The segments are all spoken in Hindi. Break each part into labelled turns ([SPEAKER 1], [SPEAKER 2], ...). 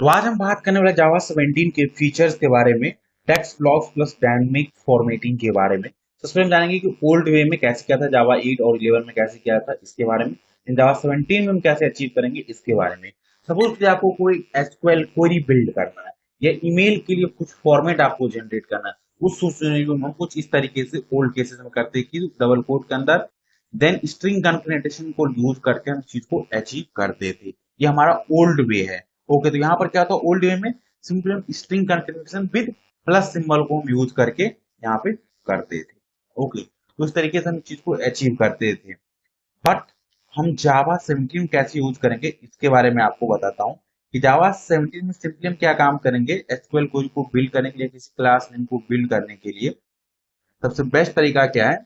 [SPEAKER 1] तो आज हम बात करने वाले जावा 17 के फीचर्स के बारे में, text blocks plus dynamic formatting के बारे में। सबसे पहले हम जानेंगे कि ओल्ड वे में कैसे किया था, जावा 8 और 11 में कैसे किया था इसके बारे में। इन जावा 17 में हम कैसे अचीव करेंगे इसके बारे में। सपोज कि आपको कोई एसक्यूएल क्वेरी बिल्ड करना है या ईमेल के लिए कुछ फॉर्मेट आपको जनरेट करना है, उस सिनेरियो में हम कुछ इस तरीके से ओल्ड केसेस में करते हैं कि डबल कोट के अंदर देन स्ट्रिंग कंकेटेनेशन को यूज करके हम चीज को अचीव करते थे। ये हमारा ओल्ड वे है। ओके, तो यहाँ पर क्या होता है, ओल्ड वे में सिंपली हम string concatenation with plus symbol को हम यूज करके यहाँ पे करते थे। ओके, तो इस तरीके से हम चीज को अचीव करते थे। बट हम जावा 17 कैसे यूज करेंगे इसके बारे में आपको बताता हूँ कि जावा 17 में सिंपली हम क्या काम करेंगे। एसक्यूएल क्वेरी को बिल्ड करने के लिए, किसी क्लास नेम को बिल्ड करने के लिए सबसे बेस्ट तरीका क्या है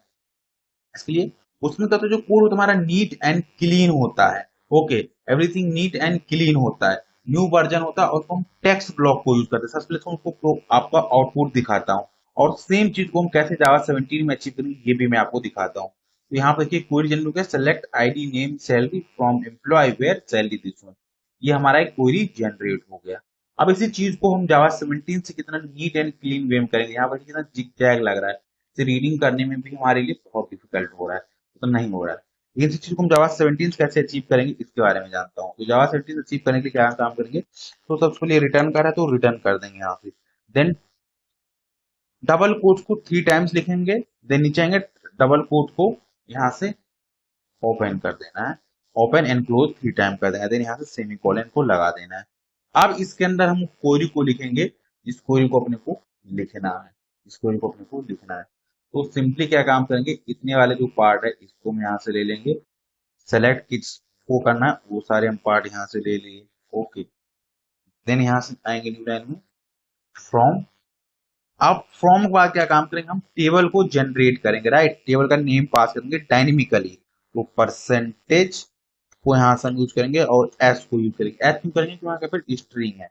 [SPEAKER 1] इसके लिए, उसमें कहते जो कोड तुम्हारा नीट एंड क्लीन होता है। Okay, everything neat and clean होता है, न्यू वर्जन होता है, और तो हम टेक्स्ट ब्लॉक को यूज करते हैं। सबसे पहले तो उसको आपका आउटपुट दिखाता हूँ, और सेम चीज को हम कैसे जावा 17 में अचीव करेंगे ये भी मैं आपको दिखाता हूँ। तो यहाँ पर देखिए क्वेरी जनरेट हो गया, select ID name salary from employ where salary this one. ये हमारा एक क्वेरी जनरेट हो गया। अब इसी चीज को हम जावा 17 से कितना नीट एंड क्लीन वे में करेंगे। यहाँ पर कितना जिग जैग लग रहा है, इसे रीडिंग करने में भी हमारे लिए बहुत डिफिकल्ट हो रहा है, तो नहीं हो रहा है। इसी चीज को हम जावा 17 कैसे अचीव करेंगे इसके बारे में जानता हूँ। तो जावा 17 अचीव करने के लिए क्या काम करेंगे, तो सबसे पहले रिटर्न कर रहा है तो रिटर्न कर देंगे यहाँ पे। देन डबल कोट्स को 3 टाइम्स लिखेंगे। देन नीचे आएंगे, डबल कोट को यहाँ से ओपन कर देना है, ओपन एंड क्लोज 3 टाइम कर देना है। देन यहाँ से सेमीकोलन को लगा देना है। अब इसके अंदर हम क्वेरी को लिखेंगे, इस क्वेरी को अपने को लिखना है, इस क्वेरी को अपने को लिखना है। तो सिंपली क्या काम करेंगे, इतने वाले जो पार्ट है इसको हम यहाँ से ले लेंगे, सेलेक्ट किसको करना है वो सारे हम पार्ट यहाँ से ले लिए। ओके, देन यहाँ से आएंगे न्यू लाइन में फ्रॉम। अब फ्रॉम के बाद क्या काम करेंगे, हम टेबल को जनरेट करेंगे, राइट। टेबल का नेम पास करेंगे डायनेमिकली, तो परसेंटेज को यहाँ से हम यूज करेंगे और एस को यूज करेंगे। एस क्यों करेंगे क्योंकि वहाँ पे स्ट्रिंग है।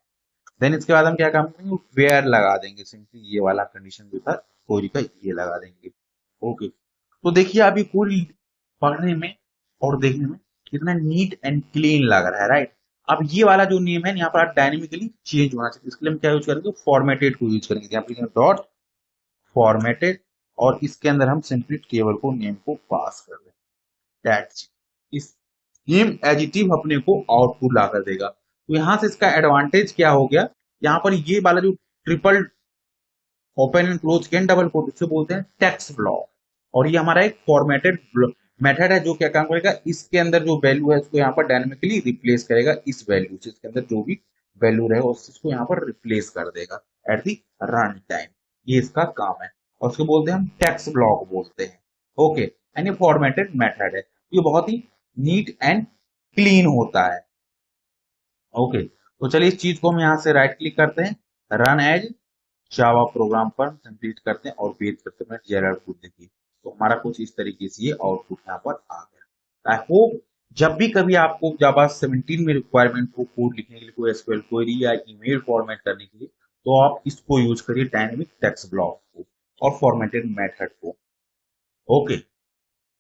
[SPEAKER 1] देन इसके बाद हम क्या काम करेंगे, वेयर लगा देंगे, सिंपली ये वाला कंडीशन जो था कोरी का ये लगा देंगे। ओके, तो देखिए अभी कोरी पढ़ने में और देखने में कितना नीट एंड क्लीन लग रहा है, राइट। अब ये वाला जो नेम है यहाँ पर डायनेमिकली चेंज होना चाहिए, इसके लिए हम क्या यूज करेंगे, फॉर्मेटेड को यूज करेंगे। यहाँ पे डॉट फॉर्मेटेड, और इसके अंदर हम सिंपली टेबल को नेम को पास कर दें, दैट्स इस नेम एडिटिव अपने को आउटपुट ला कर देगा। तो यहाँ से इसका एडवांटेज क्या हो गया, यहाँ पर ये वाला जो triple open and close can double quote, इससे बोलते हैं टेक्स्ट ब्लॉक। और ये हमारा एक फॉर्मेटेड मेथड है जो क्या काम करेगा, इसके अंदर जो वैल्यू है उसको यहाँ पर डायनेमिकली रिप्लेस करेगा इस वैल्यू से। इसके अंदर जो भी वैल्यू रहेगा उसको यहाँ पर रिप्लेस कर देगा एट दी रन टाइम। ये इसका काम है, और उसको बोलते हैं हम टेक्स्ट ब्लॉक बोलते हैं। ओके, एंड ये फॉर्मेटेड मेथड है, ये बहुत ही नीट एंड क्लीन होता है। ओके, तो चलिए इस चीज को हम यहाँ से राइट क्लिक करते हैं, रन एज जावा प्रोग्राम पर कंप्लीट करते हैं और पेज करते हैं जेर आउटपुट देखिए। तो हमारा कुछ इस तरीके से ये आउटपुट यहाँ पर आ गया। आई होप जब भी कभी आपको जावा 17 में रिक्वायरमेंट हो कोड लिखने के लिए, कोई एसक्यूएल क्वेरी या ईमेल फॉर्मेट करने के लिए, तो आप इसको यूज करिए, डायनेमिक टेक्स्ट ब्लॉक को और फॉर्मेटेड मेथड को। ओके।